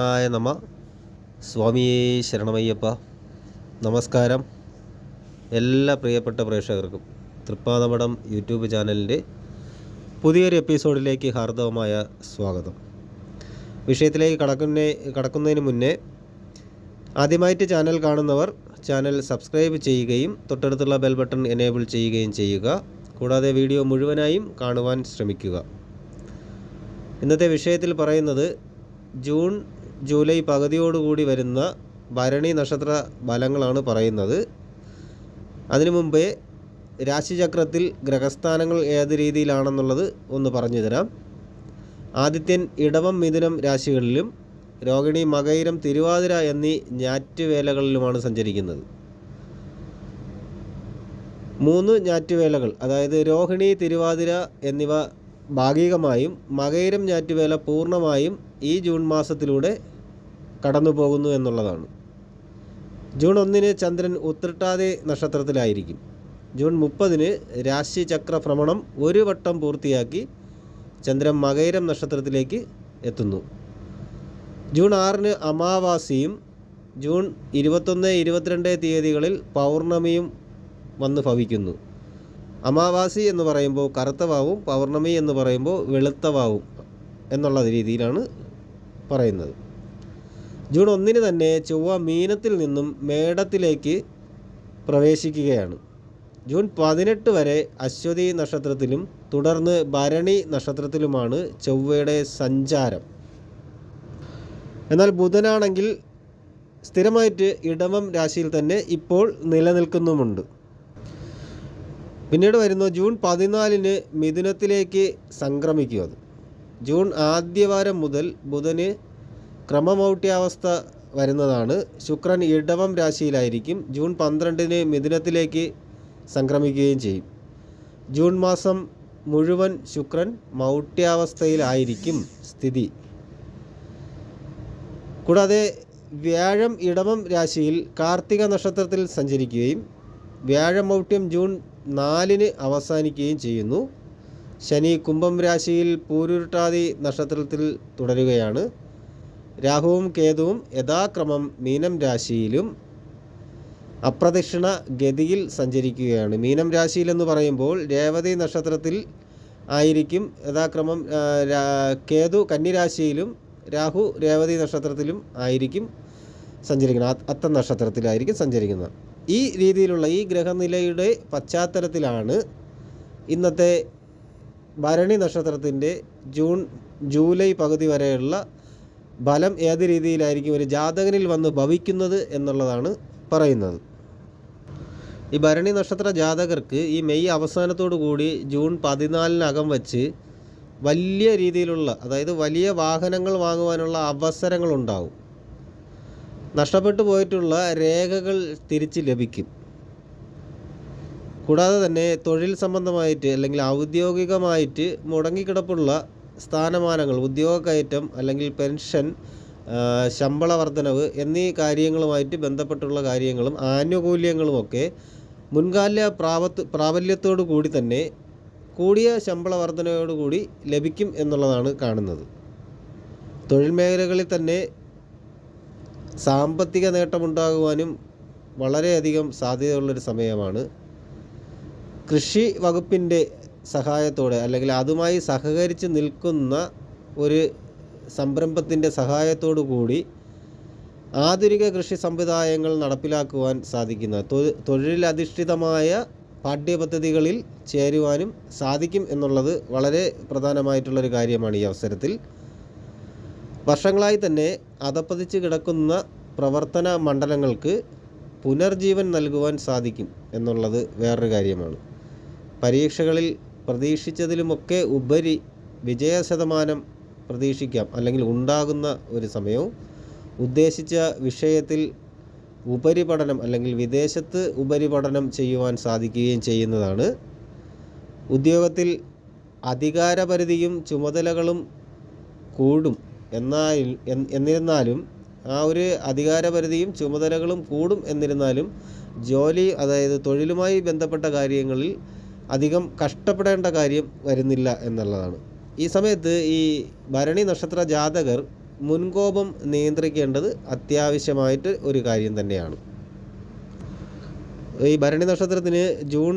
നാരായണായ നമ. സ്വാമിയേ ശരണമയ്യപ്പ. നമസ്കാരം. എല്ലാ പ്രിയപ്പെട്ട പ്രേക്ഷകർക്കും തൃപ്പാദമഠം യൂട്യൂബ് ചാനലിൻ്റെ പുതിയൊരു എപ്പിസോഡിലേക്ക് ഹാർദവമായ സ്വാഗതം. വിഷയത്തിലേക്ക് കടക്കുന്നതിന് മുന്നേ ആദ്യമായിട്ട് ചാനൽ കാണുന്നവർ ചാനൽ സബ്സ്ക്രൈബ് ചെയ്യുകയും തൊട്ടടുത്തുള്ള ബെൽ ബട്ടൺ എനേബിൾ ചെയ്യുകയും ചെയ്യുക. കൂടാതെ വീഡിയോ മുഴുവനായും കാണുവാൻ ശ്രമിക്കുക. ഇന്നത്തെ വിഷയത്തിൽ പറയുന്നത് ജൂൺ ജൂലൈ പകുതിയോടുകൂടി വരുന്ന ഭരണി നക്ഷത്ര ഫലങ്ങളാണ് പറയുന്നത്. അതിനു മുമ്പേ രാശിചക്രത്തിൽ ഗ്രഹസ്ഥാനങ്ങൾ ഏത് രീതിയിലാണെന്നുള്ളത് ഒന്ന് പറഞ്ഞു തരാം. ആദിത്യൻ ഇടവം മിഥുനം രാശികളിലും രോഹിണി മകയിരം തിരുവാതിര എന്നീ ഞാറ്റുവേലകളിലുമാണ് സഞ്ചരിക്കുന്നത്. 3 ഞാറ്റുവേലകൾ, അതായത് രോഹിണി തിരുവാതിര എന്നിവ ഭാഗികമായും മകയിരം ഞാറ്റുവേല പൂർണ്ണമായും ഈ ജൂൺ മാസത്തിലൂടെ കടന്നു പോകുന്നു എന്നുള്ളതാണ്. ജൂൺ 1 ചന്ദ്രൻ ഉത്രട്ടാതി നക്ഷത്രത്തിലായിരിക്കും. ജൂൺ 30 രാശിചക്ര ഭ്രമണം ഒരു വട്ടം പൂർത്തിയാക്കി ചന്ദ്രൻ മകയിരം നക്ഷത്രത്തിലേക്ക് എത്തുന്നു. ജൂൺ 6 അമാവാസിയും ജൂൺ 21, 22 തീയതികളിൽ പൗർണമിയും വന്ന് ഭവിക്കുന്നു. അമാവാസി എന്ന് പറയുമ്പോൾ കറുത്ത വാവും പൗർണമി എന്ന് പറയുമ്പോൾ വെളുത്ത വാവും എന്നുള്ള രീതിയിലാണ് പറയുന്നത്. ജൂൺ 1 തന്നെ ചൊവ്വ മീനത്തിൽ നിന്നും മേടത്തിലേക്ക് പ്രവേശിക്കുകയാണ്. ജൂൺ 18 വരെ അശ്വതി നക്ഷത്രത്തിലും തുടർന്ന് ഭരണി നക്ഷത്രത്തിലുമാണ് ചൊവ്വയുടെ സഞ്ചാരം. എന്നാൽ ബുധനാണെങ്കിൽ സ്ഥിരമായിട്ട് ഇടവം രാശിയിൽ തന്നെ ഇപ്പോൾ നിലനിൽക്കുന്നുമുണ്ട്. പിന്നീട് വരുന്നു ജൂൺ 14 മിഥുനത്തിലേക്ക് സംക്രമിക്കും. അത് ജൂൺ ആദ്യവാരം മുതൽ ബുധന് ക്രമമൗഢ്യാവസ്ഥ വരുന്നതാണ്. ശുക്രൻ ഇടവം രാശിയിലായിരിക്കും. ജൂൺ 12 മിഥുനത്തിലേക്ക് സംക്രമിക്കുകയും ചെയ്യും. ജൂൺ മാസം മുഴുവൻ ശുക്രൻ മൗഢ്യാവസ്ഥയിലായിരിക്കും സ്ഥിതി. കൂടാതെ വ്യാഴം ഇടവം രാശിയിൽ കാർത്തിക നക്ഷത്രത്തിൽ സഞ്ചരിക്കുകയും വ്യാഴമൗഢ്യം ജൂൺ 4 അവസാനിക്കുകയും ചെയ്യുന്നു. ശനി കുംഭം രാശിയിൽ പൂരുരുട്ടാതി നക്ഷത്രത്തിൽ തുടരുകയാണ്. രാഹുവും കേതുവും യഥാക്രമം മീനം രാശിയിലും അപ്രദക്ഷിണ ഗതിയിൽ സഞ്ചരിക്കുകയാണ്. മീനം രാശിയിലെന്ന് പറയുമ്പോൾ രേവതി നക്ഷത്രത്തിൽ ആയിരിക്കും യഥാക്രമം. കേതു കന്നിരാശിയിലും രാഹു രേവതി നക്ഷത്രത്തിലും ആയിരിക്കും സഞ്ചരിക്കുന്നത്. അത്തം നക്ഷത്രത്തിലായിരിക്കും സഞ്ചരിക്കുന്നത്. ഈ രീതിയിലുള്ള ഈ ഗ്രഹനിലയുടെ പശ്ചാത്തലത്തിലാണ് ഇന്നത്തെ ഭരണി നക്ഷത്രത്തിൻ്റെ ജൂൺ ജൂലൈ പകുതി വരെയുള്ള ഫലം ഏത് രീതിയിലായിരിക്കും ഒരു ജാതകനിൽ വന്ന് ഭവിക്കുന്നത് എന്നുള്ളതാണ് പറയുന്നത്. ഈ ഭരണി നക്ഷത്ര ജാതകർക്ക് ഈ മെയ് അവസാനത്തോടു കൂടി ജൂൺ 14 വച്ച് വലിയ രീതിയിലുള്ള, അതായത് വലിയ വാഹനങ്ങൾ വാങ്ങുവാനുള്ള അവസരങ്ങളുണ്ടാവും. നഷ്ടപ്പെട്ടു പോയിട്ടുള്ള രേഖകൾ തിരിച്ച് ലഭിക്കും. കൂടാതെ തന്നെ തൊഴിൽ സംബന്ധമായിട്ട് അല്ലെങ്കിൽ ഔദ്യോഗികമായിട്ട് മുടങ്ങിക്കിടപ്പുള്ള സ്ഥാനമാനങ്ങൾ, ഉദ്യോഗ കയറ്റം അല്ലെങ്കിൽ പെൻഷൻ, ശമ്പള വർധനവ് എന്നീ കാര്യങ്ങളുമായിട്ട് ബന്ധപ്പെട്ടുള്ള കാര്യങ്ങളും ആനുകൂല്യങ്ങളുമൊക്കെ മുൻകാല പ്രാബല്യത്തോടു കൂടി തന്നെ കൂടിയ ശമ്പള വർധനയോടുകൂടി ലഭിക്കും എന്നുള്ളതാണ് കാണുന്നത്. തൊഴിൽ മേഖലകളിൽ തന്നെ സാമ്പത്തിക നേട്ടമുണ്ടാകുവാനും വളരെയധികം സാധ്യതയുള്ളൊരു സമയമാണ്. കൃഷി വകുപ്പിൻ്റെ സഹായത്തോടെ അല്ലെങ്കിൽ അതുമായി സഹകരിച്ച് നിൽക്കുന്ന ഒരു സംരംഭത്തിൻ്റെ സഹായത്തോടു കൂടി ആധുനിക കൃഷി സമ്പ്രദായങ്ങൾ നടപ്പിലാക്കുവാൻ സാധിക്കുന്ന തൊഴിലധിഷ്ഠിതമായ പാഠ്യപദ്ധതികളിൽ ചേരുവാനും സാധിക്കും എന്നുള്ളത് വളരെ പ്രധാനമായിട്ടുള്ളൊരു കാര്യമാണ്. ഈ അവസരത്തിൽ വർഷങ്ങളായി തന്നെ അധപ്പതിച്ച് കിടക്കുന്ന പ്രവർത്തന മണ്ഡലങ്ങൾക്ക് പുനർജീവൻ നൽകുവാൻ സാധിക്കും എന്നുള്ളത് വേറൊരു കാര്യമാണ്. പരീക്ഷകളിൽ പ്രതീക്ഷിച്ചതിലുമൊക്കെ ഉപരി വിജയശതമാനം പ്രതീക്ഷിക്കാം, അല്ലെങ്കിൽ ഉണ്ടാകുന്ന ഒരു സമയവും ഉദ്ദേശിച്ച വിഷയത്തിൽ ഉപരിപഠനം അല്ലെങ്കിൽ വിദേശത്ത് ഉപരിപഠനം ചെയ്യുവാൻ സാധിക്കുകയും ചെയ്യുന്നതാണ്. ഉദ്യോഗത്തിൽ അധികാരപരിധിയും ചുമതലകളും കൂടും. എന്നിരുന്നാലും ആ ഒരു അധികാരപരിധിയും ചുമതലകളും കൂടും എന്നിരുന്നാലും ജോലി, അതായത് തൊഴിലുമായി ബന്ധപ്പെട്ട കാര്യങ്ങളിൽ അധികം കഷ്ടപ്പെടേണ്ട കാര്യം വരുന്നില്ല എന്നുള്ളതാണ്. ഈ സമയത്ത് ഈ ഭരണി നക്ഷത്ര ജാതകർ മുൻകോപം നിയന്ത്രിക്കേണ്ടത് അത്യാവശ്യമായിട്ട് ഒരു കാര്യം തന്നെയാണ്. ഈ ഭരണി നക്ഷത്രത്തിന് ജൂൺ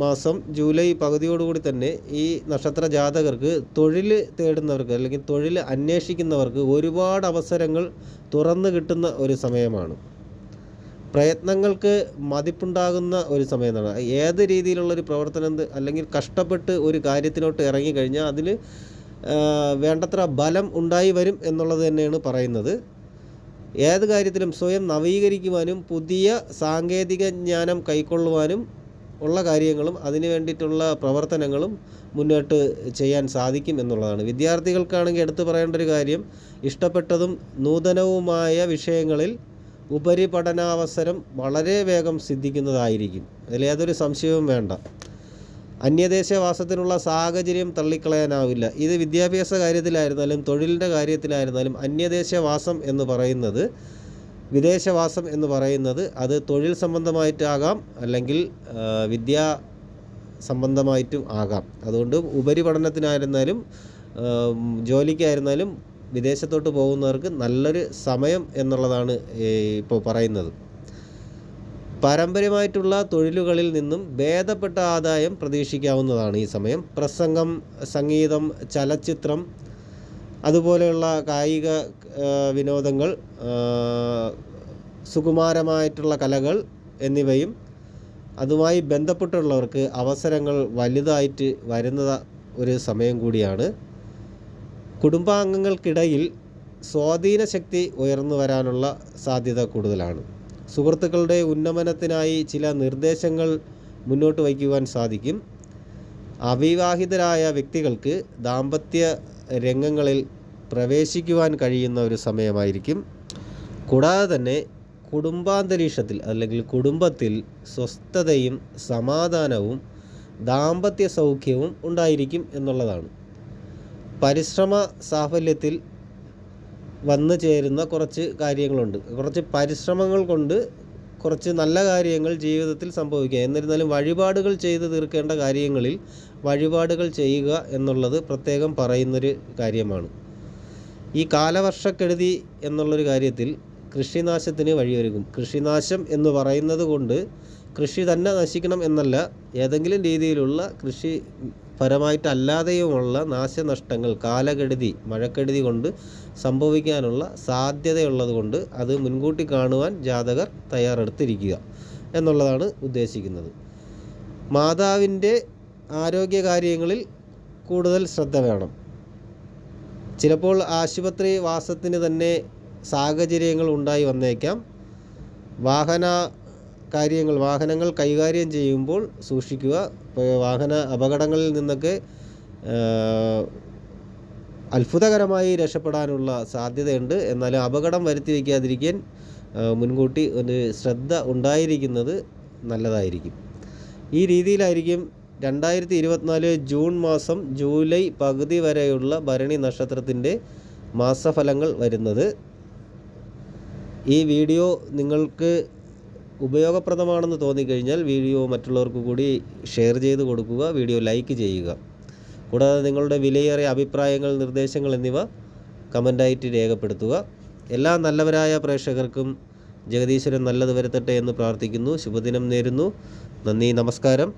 മാസം ജൂലൈ പകുതിയോടുകൂടി തന്നെ ഈ നക്ഷത്ര ജാതകർക്ക് തൊഴിൽ തേടുന്നവർക്ക് അല്ലെങ്കിൽ തൊഴിൽ അന്വേഷിക്കുന്നവർക്ക് ഒരുപാട് അവസരങ്ങൾ തുറന്നു കിട്ടുന്ന ഒരു സമയമാണ്. പ്രയത്നങ്ങൾക്ക് മതിപ്പുണ്ടാകുന്ന ഒരു സമയമാണ്. ഏത് രീതിയിലുള്ളൊരു പ്രവർത്തനം അല്ലെങ്കിൽ കഷ്ടപ്പെട്ട് ഒരു കാര്യത്തിലോട്ട് ഇറങ്ങിക്കഴിഞ്ഞാൽ അതിൽ വേണ്ടത്ര ബലം ഉണ്ടായി വരും എന്നുള്ളത് തന്നെയാണ് പറയുന്നത്. ഏത് കാര്യത്തിലും സ്വയം നവീകരിക്കുവാനും പുതിയ സാങ്കേതിക ജ്ഞാനം കൈക്കൊള്ളുവാനും ഉള്ള കാര്യങ്ങളും അതിനു വേണ്ടിയിട്ടുള്ള പ്രവർത്തനങ്ങളും മുന്നോട്ട് ചെയ്യാൻ സാധിക്കും എന്നുള്ളതാണ്. വിദ്യാർത്ഥികൾക്കാണെങ്കിൽ എടുത്തു പറയേണ്ട ഒരു കാര്യം, ഇഷ്ടപ്പെട്ടതും നൂതനവുമായ വിഷയങ്ങളിൽ ഉപരിപഠനാവസരം വളരെ വേഗം സിദ്ധിക്കുന്നതായിരിക്കും. അതിലേതൊരു സംശയവും വേണ്ട. അന്യദേശവാസത്തിനുള്ള സാഹചര്യം തള്ളിക്കളയാനാവില്ല. ഇത് വിദ്യാഭ്യാസ കാര്യത്തിലായിരുന്നാലും തൊഴിലിൻ്റെ കാര്യത്തിലായിരുന്നാലും അന്യദേശവാസം എന്ന് പറയുന്നത്, വിദേശവാസം എന്ന് പറയുന്നത് അത് തൊഴിൽ സംബന്ധമായിട്ടാകാം അല്ലെങ്കിൽ വിദ്യാ സംബന്ധമായിട്ടും ആകാം. അതുകൊണ്ട് ഉപരിപഠനത്തിനായിരുന്നാലും ജോലിക്കായിരുന്നാലും വിദേശത്തോട്ട് പോകുന്നവർക്ക് നല്ലൊരു സമയം എന്നുള്ളതാണ് ഇപ്പോൾ പറയുന്നത്. പാരമ്പര്യമായിട്ടുള്ള തൊഴിലുകളിൽ നിന്നും ഭേദപ്പെട്ട ആദായം പ്രതീക്ഷിക്കാവുന്നതാണ് ഈ സമയം. പ്രസംഗം, സംഗീതം, ചലച്ചിത്രം, അതുപോലെയുള്ള കായിക വിനോദങ്ങൾ, സുകുമാരമായിട്ടുള്ള കലകൾ എന്നിവയും അതുമായി ബന്ധപ്പെട്ടുള്ളവർക്ക് അവസരങ്ങൾ വലുതായിട്ട് വരുന്ന ഒരു സമയം കൂടിയാണ്. കുടുംബാംഗങ്ങൾക്കിടയിൽ സ്വാധീന ശക്തി ഉയർന്നു വരാനുള്ള സാധ്യത കൂടുതലാണ്. സുഹൃത്തുക്കളുടെ ഉന്നമനത്തിനായി ചില നിർദ്ദേശങ്ങൾ മുന്നോട്ട് വയ്ക്കുവാൻ സാധിക്കും. അവിവാഹിതരായ വ്യക്തികൾക്ക് ദാമ്പത്യ രംഗങ്ങളിൽ പ്രവേശിക്കുവാൻ കഴിയുന്ന ഒരു സമയമായിരിക്കും. കൂടാതെ തന്നെ കുടുംബാന്തരീക്ഷത്തിൽ അല്ലെങ്കിൽ കുടുംബത്തിൽ സ്വസ്ഥതയും സമാധാനവും ദാമ്പത്യ സൗഖ്യവും ഉണ്ടായിരിക്കും എന്നുള്ളതാണ്. പരിശ്രമ സാഫല്യത്തിൽ വന്നു ചേരുന്ന കുറച്ച് കാര്യങ്ങളുണ്ട്. കുറച്ച് പരിശ്രമങ്ങൾ കൊണ്ട് കുറച്ച് നല്ല കാര്യങ്ങൾ ജീവിതത്തിൽ സംഭവിക്കുക. എന്നിരുന്നാലും വഴിപാടുകൾ ചെയ്ത് തീർക്കേണ്ട കാര്യങ്ങളിൽ വഴിപാടുകൾ ചെയ്യുക എന്നുള്ളത് പ്രത്യേകം പറയുന്നൊരു കാര്യമാണ്. ഈ കാലവർഷക്കെടുതി എന്നുള്ളൊരു കാര്യത്തിൽ കൃഷിനാശത്തിന് വഴിയൊരുക്കും. കൃഷിനാശം എന്ന് പറയുന്നത് കൊണ്ട് കൃഷി തന്നെ നശിക്കണം എന്നല്ല, ഏതെങ്കിലും രീതിയിലുള്ള കൃഷി പരമായിട്ടല്ലാതെയുമുള്ള നാശനഷ്ടങ്ങൾ കാലകെടുതി, മഴക്കെടുതി കൊണ്ട് സംഭവിക്കാനുള്ള സാധ്യതയുള്ളത് കൊണ്ട് അത് മുൻകൂട്ടി കാണുവാൻ ജാതകർ തയ്യാറെടുത്തിരിക്കുക എന്നുള്ളതാണ് ഉദ്ദേശിക്കുന്നത്. മാതാവിൻ്റെ ആരോഗ്യകാര്യങ്ങളിൽ കൂടുതൽ ശ്രദ്ധ വേണം. ചിലപ്പോൾ ആശുപത്രി വാസത്തിന് തന്നെ സാഹചര്യങ്ങൾ ഉണ്ടായി വന്നേക്കാം. വാഹനങ്ങൾ കൈകാര്യം ചെയ്യുമ്പോൾ സൂക്ഷിക്കുക. വാഹന അപകടങ്ങളിൽ നിന്നൊക്കെ അത്ഭുതകരമായി രക്ഷപ്പെടാനുള്ള സാധ്യതയുണ്ട്. എന്നാലും അപകടം വരുത്തി വയ്ക്കാതിരിക്കാൻ മുൻകൂട്ടി ഒരു ശ്രദ്ധ ഉണ്ടായിരിക്കുന്നത് നല്ലതായിരിക്കും. ഈ രീതിയിലായിരിക്കും 2024 ജൂൺ മാസം ജൂലൈ പകുതി വരെയുള്ള ഭരണി നക്ഷത്രത്തിൻ്റെ മാസഫലങ്ങൾ വരുന്നത്. ഈ വീഡിയോ നിങ്ങൾക്ക് ഉപയോഗപ്രദമാണെന്ന് തോന്നിക്കഴിഞ്ഞാൽ വീഡിയോ മറ്റുള്ളവർക്ക് കൂടി ഷെയർ ചെയ്ത് കൊടുക്കുക, വീഡിയോ ലൈക്ക് ചെയ്യുക. കൂടാതെ നിങ്ങളുടെ വിലയേറിയ അഭിപ്രായങ്ങൾ, നിർദ്ദേശങ്ങൾ എന്നിവ കമൻ്റായിട്ട് രേഖപ്പെടുത്തുക. എല്ലാ നല്ലവരായ പ്രേക്ഷകർക്കും ജഗദീശ്വരൻ നല്ലത് വരുത്തട്ടെ എന്ന് പ്രാർത്ഥിക്കുന്നു. ശുഭദിനം നേരുന്നു. നന്ദി, നമസ്കാരം.